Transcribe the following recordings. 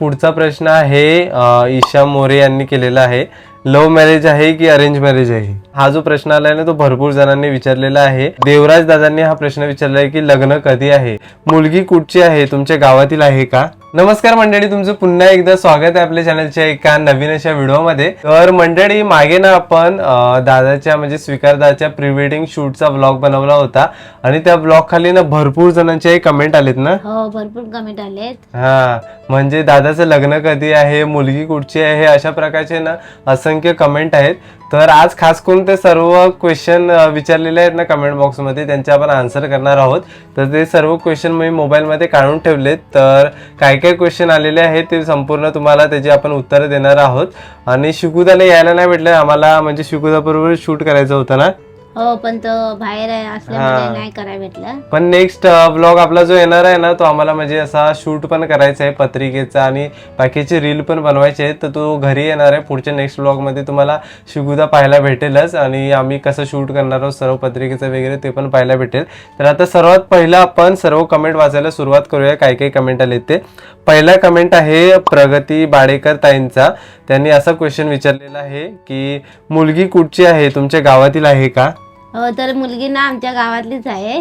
पुढचा प्रश्न आहे ईशा मोरे यांनी केलेला आहे. लव्ह मॅरेज आहे की अरेंज मॅरेज आहे? हा जो प्रश्न आलाय ना तो भरपूर जणांनी विचारलेला आहे. देवराज दादांनी हा प्रश्न विचारलाय की लग्न कधी आहे, मुलगी कुठची आहे, तुमच्या गावातील आहे का? नमस्कार मंडळी, तुमचं पुन्हा एकदा स्वागत आहे आपल्या चॅनलच्या एका नवीन अशा व्हिडिओमध्ये. तर मंडळी, मागे ना आपण दादाच्या म्हणजे स्वीकारदाच्या प्री वेडिंग शूटचा व्लॉग बनवला होता आणि त्या व्लॉग खाली ना भरपूर जणांचे कमेंट आलेत ना. हो, भरपूर कमेंट आलेत. हा, म्हणजे दादाचं लग्न कधी आहे, मुलगी कुठची आहे, अशा प्रकारचे ना असंख्य कमेंट आहेत. तर आज खास करून ते सर्व क्वेश्चन विचारलेले आहेत ना कमेंट बॉक्समध्ये, त्यांचे आपण आन्सर करणार आहोत. तर ते सर्व क्वेश्चन मी मोबाईलमध्ये काढून ठेवलेत. तर काय काय क्वेश्चन आलेले आहेत ते संपूर्ण तुम्हाला त्याची आपण उत्तरं देणार आहोत. आणि शिकुदाला यायला नाही भेटलं आम्हाला, म्हणजे शिकुदा बरोबर शूट करायचं होतं ना. हो, पण तो बाहेर असल्यामुळे नाही करायला भेटलं. पण नेक्स्ट व्लॉग आपला जो येणार आहे ना तो आम्हाला म्हणजे असा शूट पण करायचा आहे पत्रिकेचा आणि बाकीचे रील पण बनवायचे आहेत. तर तो घरी येणार आहे पुढच्या नेक्स्ट व्लॉग मध्ये, तुम्हाला शिकुदा पाहायला भेटेलच आणि आम्ही कसं शूट करणार आहोत सर्व पत्रिकेचं वगैरे ते पण पाहायला भेटेल. तर आता सर्वात पहिलं आपण सर्व कमेंट वाचायला सुरुवात करूया. काय काय कमेंट आले ते. पहिला कमेंट आहे प्रगती बाडेकर ताईंचा. त्यांनी असा क्वेश्चन विचारलेला आहे की मुलगी कुठची आहे, तुमच्या गावातील आहे का? हो, तर मुलगी ना आमच्या गावातलीच आहे.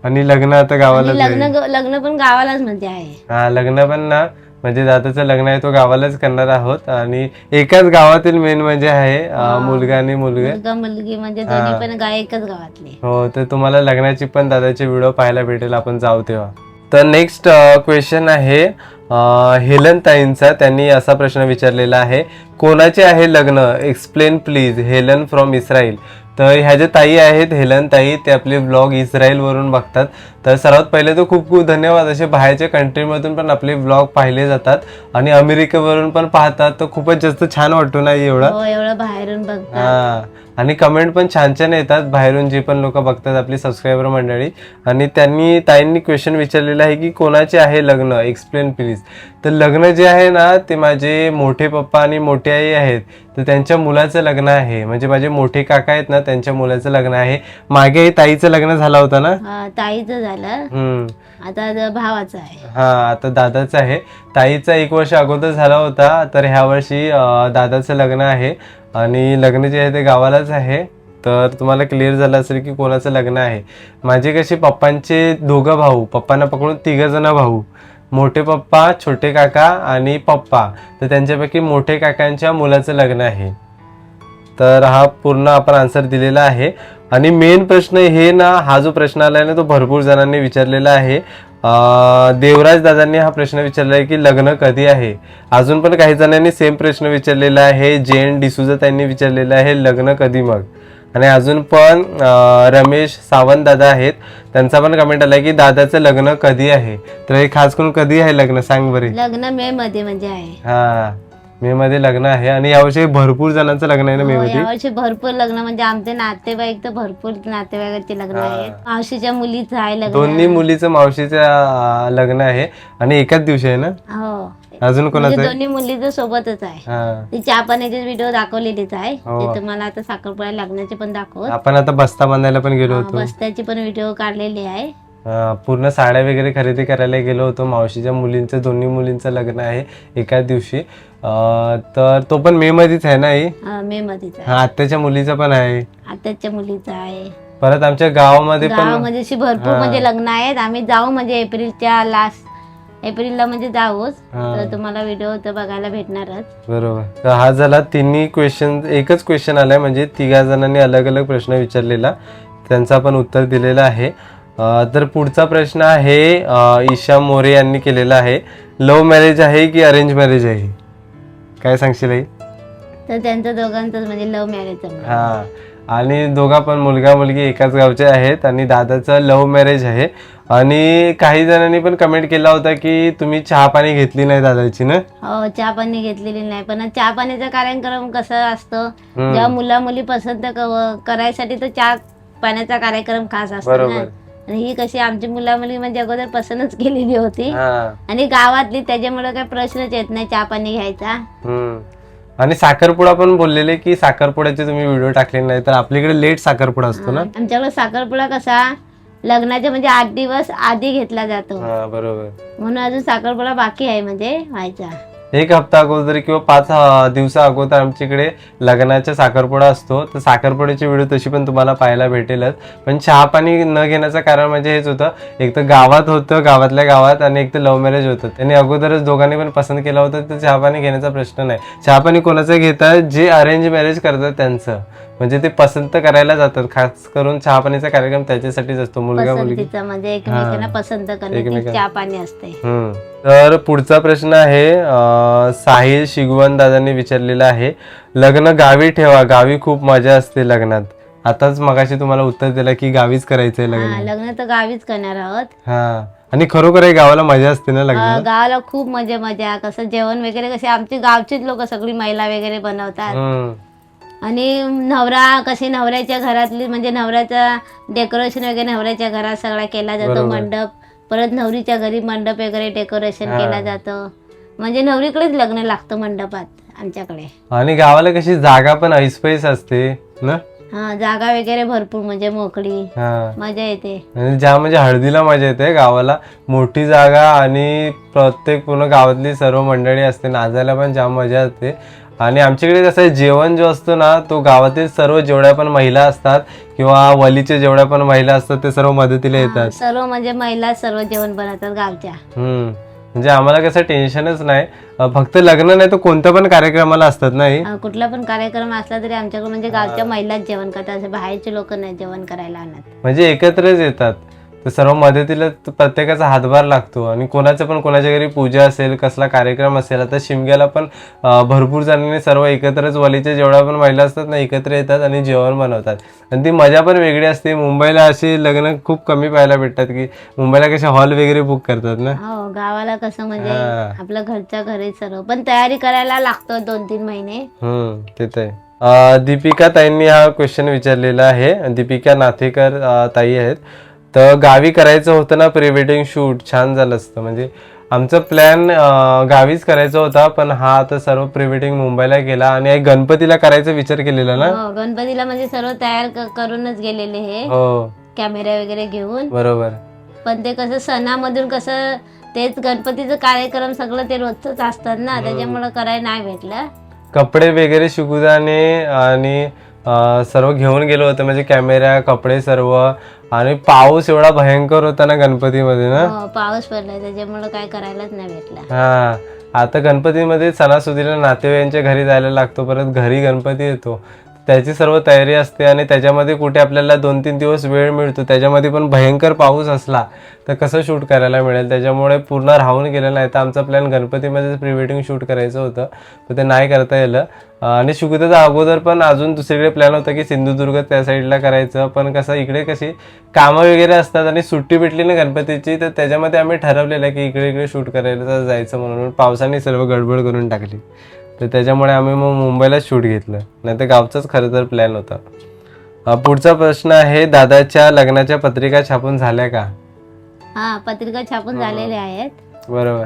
आणि लग्न आता गावालाच आहे. लग्न पण गावालाच म्हणजे आहे. हा, लग्न पण ना म्हणजे दादाचं लग्न आहे तो गावालाच करणार आहोत आणि एकाच गावातील मेन म्हणजे आहे मुलगा आणि मुलगी म्हणजे दोन्ही पण एकच गावातले. हो, तर तुम्हाला लग्नाची पण दादाचे व्हिडिओ पाहायला भेटेल आपण जाऊ तेव्हा. तर नेक्स्ट क्वेश्चन आहे हेलन ताईंचा. त्यांनी असा प्रश्न विचारलेला आहे, कोणाचे आहे लग्न, explain please, Helen from Israel. तर ह्या ज्या ताई आहेत हेलन ताई, ते आपले ब्लॉग इस्रायलवरून बघतात. तर सर्वात पहिले तर खूप खूप धन्यवाद. असे बाहेरच्या कंट्रीमधून पण आपले ब्लॉग पाहिले जातात आणि अमेरिकेवरून पण पाहतात, तर खूपच जास्त छान वाटतो ना एवढं बाहेरून बघतात. हा, आणि कमेंट पण छान छान येतात बाहेरून जे पण लोक बघतात आपली सबस्क्रायबर मंडळी. आणि ताईंनी क्वेश्चन विचारलेला आहे की कोणाचे आहे लग्न, एक्सप्लेन प्लीज. तर लग्न जे आहे ना ते माझे मोठे पप्पा आणि मोठी आई आहेत, तर त्यांच्या मुलाचं लग्न आहे. म्हणजे माझे मोठे काका आहेत ना त्यांच्या मुलाचं लग्न आहे. मागे ताईचं लग्न झालं होतं ना. ताईचं झालं, आता भावाचं आहे. हा, आता दादाचं आहे. ताईचा 1 वर्ष अगोदर झाला होता, तर ह्या वर्षी दादाचं लग्न आहे आणि लग्न जे आहे ते गावालाच आहे. तर तुम्हाला क्लिअर झालं असेल की कोणाचं लग्न आहे. माझे कसे पप्पांचे 2 भाऊ, पप्पांना पकडून 3 जण भाऊ, मोठे पप्पा, छोटे काका आणि पप्पा. तर त्यांच्यापैकी मोठे काकांच्या मुलाचं लग्न आहे. तर हा पूर्ण आपण आन्सर दिलेला आहे. आणि मेन प्रश्न हे ना, हा जो प्रश्न आलाय ना तो भरपूर जणांनी विचारलेला आहे. देवराज दादांनी हा प्रश्न विचारला आहे की लग्न कधी आहे. अजून पण काही जणांनी सेम प्रश्न विचारलेला आहे. जेन डिसूजा त्यांनी विचारलेला आहे लग्न कधी मग. आणि अजून पण रमेश सावंत दादा आहेत, त्यांचा पण कमेंट आलाय की दादाचं लग्न कधी आहे. तर हे खास करून कधी आहे लग्न सांग बरे. लग्न मे मध्ये म्हणजे आहे. हा, मे मध्ये लग्न आहे. आणि यावर्षी भरपूर जणांचं लग्न आहे ना मे मध्ये. यावर्षी भरपूर लग्न म्हणजे आमचे नातेवाईक तर भरपूर नातेवाईकांचे लग्न आहेत. मावशीच्या मुलीचं आहे लग्न. दोन्ही मुलीचं मावशीचं लग्न आहे आणि एकाच दिवशी आहे ना. हो, अजून कोणाचं? दोन्ही मुलीचं सोबतच आहे. ती चहा पाण्याचे व्हिडिओ दाखवलेलीच आहे. ते तुम्हाला आता साखरपुडा लग्नाचे पण दाखवत. आपण आता बस्ता बांधायला पण गेलो होतो. बस्त्याची पण व्हिडिओ काढलेली आहे. पूर्ण साड्या वगैरे खरेदी करायला गेलो होतो. मावशीच्या मुलींचं, दोन्ही मुलींचं लग्न आहे एकाच दिवशी. तर तो पण मे मध्येच आहे ना. मे मध्येच आहे. आत्याच्या मुलीचं पण आहे. आत्याच्या मुलीचं आहे. परत आमच्या गावामध्ये गावामध्ये भरपूर म्हणजे लग्न आहेत. आम्ही जाऊ म्हणजे एप्रिलला म्हणजे जाऊच. तर तुम्हाला व्हिडिओ तर बघायला भेटणारच. बरोबर. तर हा झाला तिन्ही क्वेश्चन, एकच क्वेश्चन आलाय म्हणजे 3 जणांनी अलग अलग प्रश्न विचारलेला, त्यांचा पण उत्तर दिलेलं आहे. तर पुढचा प्रश्न आहे ईशा मोरे यांनी केलेला आहे, लव्ह मॅरेज आहे की अरेंज मॅरेज आहे? काय सांगशील आई? तर त्यांचं दोघांचं म्हणजे लव्ह मॅरेज. हा, आणि दोघा पण मुलगा मुलगी एकाच गावचे आहेत आणि दादाचं लव्ह मॅरेज आहे. आणि काही जणांनी पण कमेंट केला होता की तुम्ही चहा पाणी घेतली नाही दादाची ना. हो, चहा पाणी घेतलेली नाही. पण चहा पाण्याचा कार्यक्रम कसा असतो, जेव्हा मुला मुली पसंत करायसाठी तर चहा पाण्याचा कार्यक्रम खास असतो ना. आणि ही कशी आमची मुला मुली म्हणजे अगोदर पसंतच केलेली होती आणि गावातली, त्याच्यामुळे काही प्रश्नच येत नाही चहा पाणी घ्यायचा. आणि साखरपुडा पण बोललेले की साखरपुड्याचे तुम्ही व्हिडिओ टाकले नाही, तर आपल्याकडे लेट साखरपुडा असतो ना. आमच्याकडे साखरपुडा कसा लग्नाचे म्हणजे 8 दिवस आधी घेतला जातो. हा बरोबर. म्हणून अजून साखरपुडा बाकी आहे म्हणजे व्हायचा. 1 हप्ता अगोदर किंवा 5 दिवसा अगोदर आमच्याकडे लग्नाचा साखरपुडा असतो. तर साखरपुड्याची व्हिडिओ तशी पण तुम्हाला पाहायला भेटेलच. पण चहा पाणी न घेण्याचं कारण म्हणजे हेच होतं, एक तर गावात होतं, गावातल्या गावात, आणि एक तर लव्ह मॅरेज होतं. त्यांनी अगोदरच दोघांनी पण पसंत केलं होतं, तर चहा पाणी घेण्याचा प्रश्न नाही. चहा पाणी कोणाचं घेतात, जे अरेंज मॅरेज करतात त्यांचं, म्हणजे ते पसंत करायला जातात. खास करून चहा पाणीचा कार्यक्रम त्याच्यासाठीच असतो. मुलगा मुलगी पसंतीचा म्हणजे एकमेकांना पसंत करणे चहा पाणी असते. तर पुढचा प्रश्न आहे, साहिल शिगवण दादांनी विचारलेला आहे, लग्न गावी ठेवा, गावी खूप मजा असते लग्नात. आताच मगाशी तुम्हाला उत्तर दिलं की गावीच करायचंय लग्न. लग्न तर गावीच करणार आहोत. हा, आणि खरोखर गावाला मजा असते ना लग्नात. गावाला खूप मजा. कसं जेवण वगैरे कसे आमची गावचीच लोक सगळी महिला वगैरे बनवतात. आणि नवऱ्याच्या घरातली म्हणजे नवऱ्याचा डेकोरेशन वगैरे नवऱ्याच्या घरात सगळा केला जातो. मंडप, परत नवरीच्या घरी मंडप वगैरे डेकोरेशन केला जातं. म्हणजे नवरीकडेच लग्न लागतं मंडपात आमच्याकडे. आणि गावाला कशी जागा पण ऐसपैस असते ना. हा, जागा वगैरे भरपूर म्हणजे मोकळी, मजा येते. ज्या म्हणजे हळदीला मजा येते गावाला, मोठी जागा आणि प्रत्येक पूर्ण गावातली सर्व मंडळी असते, नाचायला पण जाम मजा येते. आणि आमच्याकडे कसं आहे, जेवण जो असतो ना, तो गावातील सर्व जेवढ्या पण महिला असतात किंवा वलीचे जेवढ्या पण महिला असतात ते सर्व मदतीला येतात. सर्व म्हणजे महिला सर्व जेवण बनवतात गावच्या. म्हणजे आम्हाला कसं टेन्शनच नाही. फक्त लग्न नाही तर कोणत्या पण कार्यक्रमाला असतात नाही, कुठला पण कार्यक्रम असला तरी आमच्याकडे म्हणजे गावच्या महिलाच जेवण करतात. असे बाहेरचे लोक नाही जेवण करायला आणत. म्हणजे एकत्रच येतात. तर सर्व मदतीला प्रत्येकाचा हातभार लागतो. आणि कोणाचं पण कोणाच्या घरी पूजा असेल, कसला कार्यक्रम असेल, आता शिमग्याला पण भरपूर जणांनी सर्व एकत्रच, वलीच्या जेवढ्या पण महिला असतात ना एकत्र येतात आणि जेवण बनवतात. आणि ती मजा पण वेगळी असते. मुंबईला अशी लग्न खूप कमी पाहायला भेटतात, की मुंबईला कसे हॉल वगैरे बुक करतात ना. हो, गावाला कसं म्हणजे आपलं घरच्या घरी सर्व पण तयारी करायला लागतो 2-3 महिने. ते तर. दीपिका ताईंनी हा क्वेश्चन विचारलेला आहे. दीपिका नाथेकर ताई आहेत. तर गावी करायचं होतं ना प्री वेडिंग शूट, छान झालं असतं. म्हणजे आमचा प्लॅन गावीच करायचा होता, पण हा आता सर्व प्री वेडिंग मुंबईला केला. आणि गणपतीला करायचा विचार केलेला ना. गणपतीला म्हणजे सर्व तयार करूनच गेलेले हे, कॅमेरा वगैरे घेऊन. बरोबर. पण ते कसं सणामधून कसं तेच गणपतीचं कार्यक्रम सगळं ते रोजच असतात ना, त्याच्यामुळे करायला नाही भेटलं. कपडे वगैरे शिकुदाने आणि सर्व घेऊन गेलो होतं, म्हणजे कॅमेरा, कपडे सर्व. आणि पाऊस एवढा भयंकर होता ना गणपतीमध्ये ना. पाऊस पडलाय त्याच्यामुळे काय करायलाच नाही भेटलं. आता गणपतीमध्ये सणासुदीला नातेवाईकांच्या घरी जायला लागतो, परत घरी गणपती येतो, त्याची सर्व तयारी असते. आणि त्याच्यामध्ये कुठे आपल्याला 2-3 दिवस वेळ मिळतो, त्याच्यामध्ये पण भयंकर पाऊस असला तर कसं शूट करायला मिळेल. त्याच्यामुळे पूर्ण राहून गेलं. नाही तर आमचा प्लॅन गणपतीमध्येच प्री वेडिंग शूट करायचं होतं, पण ते नाही करता येलं. आणि शुकुताचा अगोदर पण अजून दुसरीकडे प्लॅन होता की सिंधुदुर्ग त्या साईडला करायचं, पण कसं इकडे कशी कामं वगैरे असतात आणि सुट्टी भेटली ना गणपतीची, तर त्याच्यामध्ये आम्ही ठरवलेलं की इकडे शूट करायला जायचं. म्हणून पावसाने सर्व गडबड करून टाकली, तर त्याच्यामुळे आम्ही मग मुंबईलाच शूट घेतलं. नाही तर गावचाच खरं तर प्लॅन होता. पुढचा प्रश्न आहे, दादाच्या लग्नाच्या पत्रिका छापून झाल्या का? पत्रिका छापून झालेल्या आहेत. बरोबर.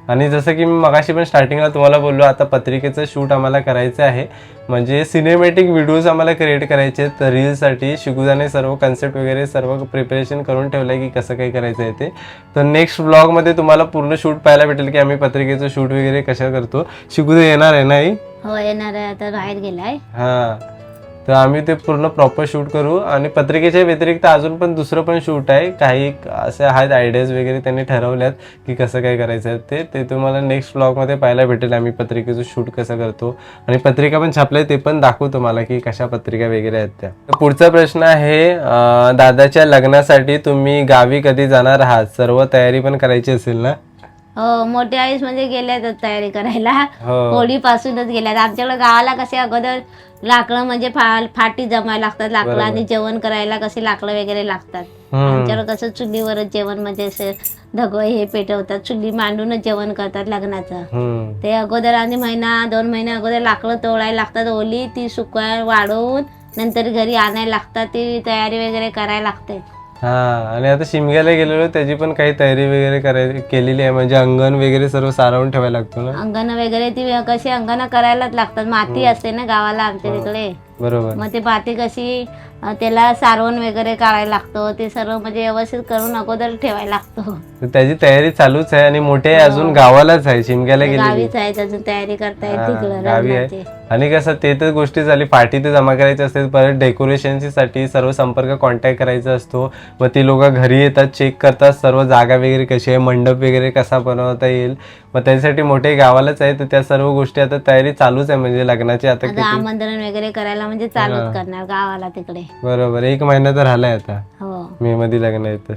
आणि जसं की मी मगाशी पण स्टार्टिंगला तुम्हाला बोललो, आता पत्रिकेचं शूट आम्हाला करायचं आहे. म्हणजे सिनेमॅटिक व्हिडिओज आम्हाला क्रिएट करायचे आहेत रीलसाठी. शिकुदाने सर्व कन्सेप्ट वगैरे सर्व प्रिपरेशन करून ठेवलं आहे की कसं काही करायचं आहे ते. तर नेक्स्ट व्लॉगमध्ये तुम्हाला पूर्ण शूट पाहायला भेटेल की आम्ही पत्रिकेचं शूट वगैरे कशा करतो. शिकुदा येणार आहे नाही? हो, येणार आहे. आता बाहेर गेलाय. तर आम्ही ते पूर्ण प्रॉपर शूट करू. आणि पत्रिकेच्या व्यतिरिक्त अजून पण दुसरं पण शूट आहे. काही असे आहेत आयडियाज वगैरे त्यांनी ठरवल्यात की कसं काय करायचं आहे ते तुम्हाला नेक्स्ट व्लॉगमध्ये पाहायला भेटेल. आम्ही पत्रिकेचं शूट कसं करतो आणि पत्रिका पण छापल्या ते पण दाखवतो तुम्हाला की कशा पत्रिका वगैरे आहेत त्या. पुढचा प्रश्न आहे, दादाच्या लग्नासाठी तुम्ही गावी कधी जाणार आहात? सर्व तयारी पण करायची असेल ना? हो, मोठ्या आईस म्हणजे गेल्यात तयारी करायला. होळी पासूनच गेल्यात. आमच्याकडे गावाला कसे अगोदर लाकडं म्हणजे फाटी जमायला लागतात लाकडं, आणि जेवण करायला कसे लाकडं वगैरे लागतात. आमच्याकडे कसं चुलीवरच जेवण म्हणजे असे धगवे हे पेटवतात, चुली मांडूनच जेवण करतात लग्नाचं. ते अगोदर आणि 1-2 महिने अगोदर लाकडं तोडायला लागतात, ओली ती सुकवाय वाढवून नंतर घरी आणायला लागतात. ती तयारी वगैरे करायला लागते. आणि आता शिमग्याला गेलेलो त्याची पण काही तयारी वगैरे केलेली आहे. म्हणजे अंगण वगैरे सर्व सारवून ठेवायला लागतो ना. अंगण वगैरे ती कशी अंगण करायलाच लागतात, माती असते ना गावाला आमच्या तिकडे. बरोबर. मग ते पाती कशी त्याला सारवण वगैरे करायला लागतं, ते सर्व म्हणजे व्यवस्थित करून अगोदर ठेवायला लागतो. तर त्याची तयारी चालूच आहे आणि मोठे हो. अजून गावालाच आहे, शिमग्याला गेलेली. गावीच आहे, अजून तयारी करतायत हा, तिकडं गावी आहे. लग्नाची. आणि कसं ते तर गोष्टी झाली, पाठी ते जमा करायची असते, परत डेकोरेशनची साठी सर्व संपर्क कॉन्टॅक्ट करायचा असतो. मग ती लोक घरी येतात, चेक करतात सर्व जागा वगैरे कशी आहे, मंडप वगैरे कसा बनवता येईल. मग त्यासाठी मोठे गावालाच आहे, तर त्या सर्व गोष्टी आता तयारी चालूच आहे म्हणजे लग्नाची. आता आता आमंत्रण वगैरे करायला म्हणजे चालूच करणार गावाला तिकडे. बरोबर, 1 महिना तर राहिलाय आता. हो. मे मध्ये लग्न आहे तर.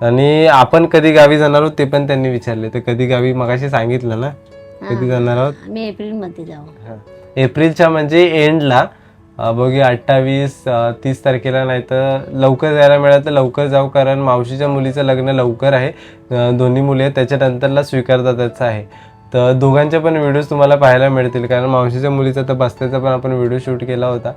आणि आपण कधी गावी जाणार आहोत ते पण त्यांनी विचारले, तर कधी गावी मगाशी सांगितलं ना, कधी जाणार आहोत. आम्ही एप्रिल मध्ये जाऊ. एप्रिलच्या म्हणजे एंडला बघूया, 28-30 तारखेला, नाही तर लवकर जायला मिळालं तर लवकर जाऊ, कारण मावशीच्या मुलीचं लग्न लवकर आहे. दोन्ही मुली आहेत, त्याच्यानंतरला स्वीकारदात्याचं आहे. तर दोघांचे पण व्हिडिओज तुम्हाला पाहायला मिळतील, कारण मावशीच्या मुलीचा तर बस्त्याचा पण आपण व्हिडिओ शूट केला होता.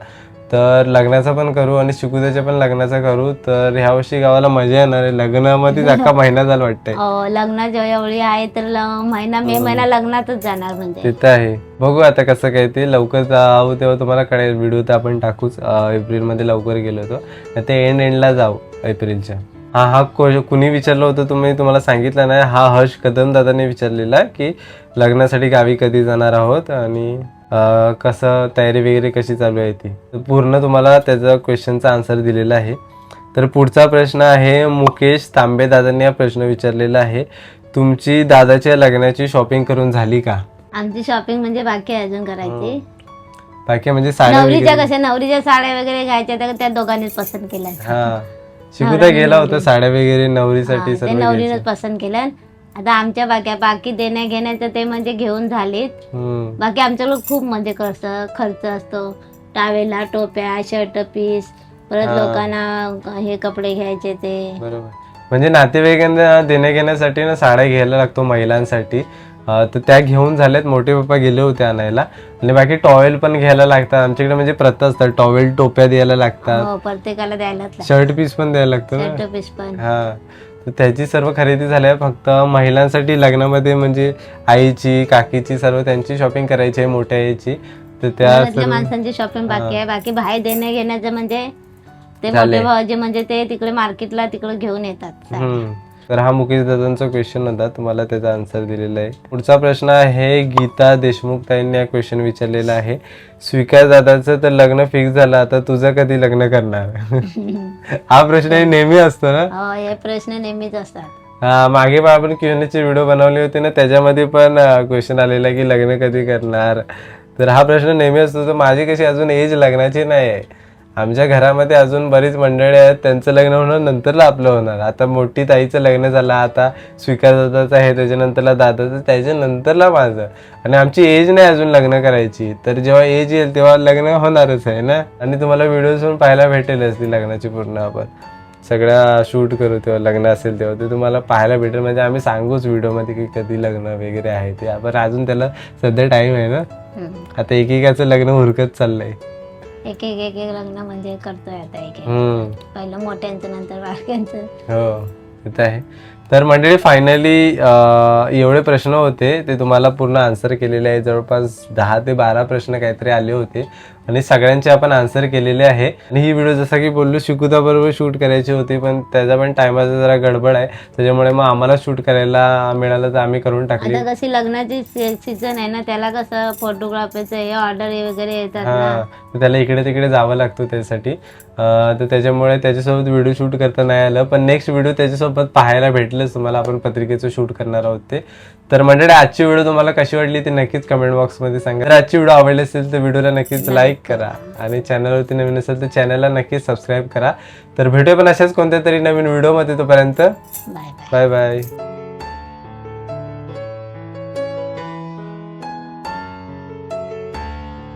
तर लग्नाचा पण करू आणि शिकुदाच्या पण लग्नाचा करू. तर ह्या वर्षी गावाला मजा येणार आहे. लग्नामध्येच अख्खा महिना झाला वाटतंय. लग्न एवढी आहे तर महिना मे महिना लग्नातच जाणार म्हणजे. तिथं आहे, बघू आता कसं काय ते. लवकर जाऊ तेव्हा तुम्हाला कळेल. व्हिडिओ तर आपण टाकूच. एप्रिलमध्ये लवकर गेलो होतो, ते एंडला जाऊ एप्रिलच्या. हा कुणी विचारलं होतं, तुम्हाला सांगितलं नाही. हा हर्ष कदम दादाने विचारलेला की लग्नासाठी गावी कधी जाणार आहोत आणि कसं तयारी वगैरे कशी चालू आहे ती. पूर्ण तुम्हाला त्याचा क्वेश्चनचा आन्सर दिलेला आहे. तर पुढचा प्रश्न आहे, मुकेश तांबे दादांनी हा प्रश्न विचारलेला आहे, तुमची दादाच्या लग्नाची शॉपिंग करून झाली का? आमची शॉपिंग म्हणजे बाकी आहे अजून करायची. बाकी म्हणजे साड्या नवरीच्या कशा नवरीच्या साड्या वगैरे घ्यायच्या त्या दोघांनीच पसंत केल्या. हा, शिकुदा गेला होता साड्या वगैरे नवरीसाठी ते नवरीनच पसंत केलं. आता आमच्या बाकी देण्या घेण्याचं ते म्हणजे घेऊन झालेत. बाकी आमच्याकडे खूप म्हणजे खर्च असतो. टावेला, टोप्या, शर्ट पीस, परत लोकांना हे कपडे घ्यायचे ते. बरोबर, म्हणजे नातेवाईकांना देण्या घेण्यासाठी ना साड्या घ्यायला लागतो महिलांसाठी. तर त्या घेऊन झाल्यात, मोठे पप्पा गेले होते आणायला. आणि बाकी टॉवेल पण घ्यायला लागतात आमच्याकडे, म्हणजे प्रथा असतात. टॉवेल, टोप्या द्यायला लागतात, प्रत्येकाला द्यायला. शर्ट पीस पण द्यायला लागतं. शर्ट पीस पण. हा, तर त्याची सर्व खरेदी झाली. फक्त महिलांसाठी लग्नामध्ये म्हणजे आईची, काकीची, सर्व त्यांची शॉपिंग करायची आहे, मोठ्या आईची. तर त्या माणसांची शॉपिंग बाकी आहे. बाकी बाहेर देण्या घेण्याचं म्हणजे ते मोठे भाऊजी म्हणजे ते तिकडे मार्केटला तिकडे घेऊन येतात. तर हा मुकेश दादांचा क्वेश्चन होता, तुम्हाला त्याचा आन्सर दिलेला आहे. पुढचा प्रश्न आहे, गीता देशमुख ताईंनी हा क्वेश्चन विचारलेला आहे, स्वीकार दादाचं तर लग्न फिक्स झालं, आता तुझं कधी लग्न करणार? हा प्रश्न नेहमी असतो ना. हे प्रश्न नेहमीच असतात. हा, मागे पण आपण Q&Aचे व्हिडिओ बनवले होते ना, त्याच्यामध्ये पण क्वेश्चन आलेला की लग्न कधी करणार. तर हा प्रश्न नेहमी असतो. तर माझी कशी अजून एज लग्नाची नाही आहे. आमच्या घरामध्ये अजून बरीच मंडळी आहेत, त्यांचं लग्न होणार नंतरला आपलं होणार. आता मोठी ताईचं लग्न झालं, आता स्वीकार दादाचं आहे, त्याच्यानंतरला दादाचं, त्याच्यानंतरला माझं. आणि आमची एज नाही अजून लग्न करायची. तर जेव्हा एज येईल तेव्हा लग्न होणारच आहे ना. आणि तुम्हाला व्हिडिओज पण पाहायला भेटेलच ती लग्नाची पूर्ण. आपण सगळ्या शूट करू तेव्हा लग्न असेल तेव्हा ते तुम्हाला पाहायला भेटेल. म्हणजे आम्ही सांगूच व्हिडिओमध्ये की कधी लग्न वगैरे आहे ते. आपण अजून त्याला सध्या टाइम आहे ना. आता एकेकाचं लग्न हुरकत चाललंय. एक लग्न म्हणजे करतोय आता. पहिलं मोठ्यांचं, नंतर बारक्यांचं. हो, तिथं आहे. तर मंडळी फायनली एवढे प्रश्न होते, ते तुम्हाला पूर्ण आन्सर केलेले आहे. जवळपास 10 ते 12 प्रश्न काहीतरी आले होते आणि सगळ्यांचे आपण आन्सर केलेले आहे. आणि ही व्हिडिओ जसं की बोललो शिकुदा बरोबर शूट करायची होती, पण त्याचा पण टायमाचा जरा गडबड आहे, त्याच्यामुळे मग आम्हाला शूट करायला मिळालं तर आम्ही करून टाकली. आता कशी लग्नाची सीझन आहे ना, त्याला कसं फोटोग्राफीचं हे ऑर्डर वगैरे येतात ना, तर त्याला इकडे तिकडे जावं लागतं त्यासाठी. तर त्याच्यामुळे त्याच्यासोबत व्हिडिओ शूट करता नाही आलं. पण नेक्स्ट व्हिडिओ त्याच्यासोबत पाहायला भेटलंच तुम्हाला. आपण पत्रिकेचं शूट करणार आहोत ते. तर मंडळी आजची व्हिडिओ तुम्हाला कशी वाटली ते नक्कीच कमेंट बॉक्समध्ये सांगा. जर आजची व्हिडिओ आवडली असेल तर व्हिडिओला नक्कीच लाईक करा आणि चॅनलवरती नवीन असेल तर चॅनलला नक्कीच सबस्क्राईब करा. तर भेटूया पण अशाच कोणत्या तरी नवीन व्हिडिओमध्ये. तोपर्यंत बाय बाय.